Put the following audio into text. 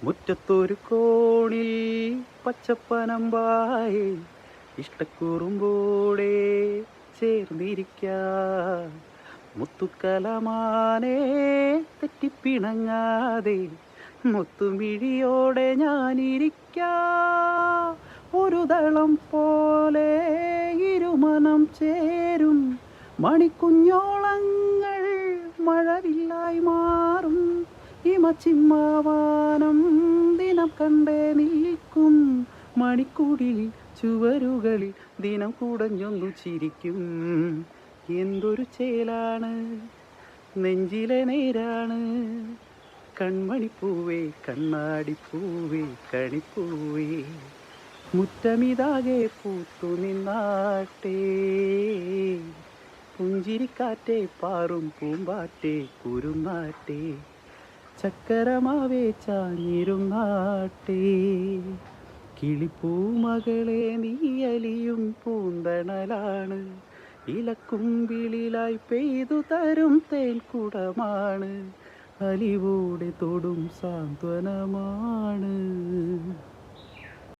മുറ്റത്തൊരു കോണിൽ പച്ചപ്പനമ്പായി ഇഷ്ടക്കുറുമ്പോടെ ചേർന്നിരിക്കാം. മുത്തുക്കലമാനെ തെറ്റിപ്പിണങ്ങാതെ മുത്തുമിഴിയോടെ ഞാനിരിക്കാം. ഒരു ദളം പോലെ ഇരുമനം ചേരും മണിക്കുഞ്ഞോളങ്ങൾ മഴവില്ലായി മാറും. ഹിമച്ചിമ്മാവാനം ദിനം കണ്ടേ നിൽക്കും. മണിക്കൂടിൽ ചുവരുകളിൽ ദിനം കുടഞ്ഞൊന്നു ചിരിക്കും. എന്തൊരു ചേലാണ് നെഞ്ചിലെ നേരാണ്. കൺമണിപ്പൂവേ കണ്ണാടിപ്പൂവേ കണിപ്പൂവേ മുറ്റമിതാകെ പൂത്തു നിന്നാട്ടേ. പുഞ്ചിരിക്കാറ്റേ പാറും പൂമ്പാറ്റേ കുരുന്നാട്ടേ. ചക്കരമാവേ ചാഞ്ഞിരുന്നാട്ടേ. കിളിപ്പൂമകളെ നീയലിയും പൂന്തണലാണ്. ഇലക്കുമ്പിളിലായി പെയ്തു തരും തേൻകുടമാണ്. അലിവോടെ തൊടും സാന്ത്വനമാണ്.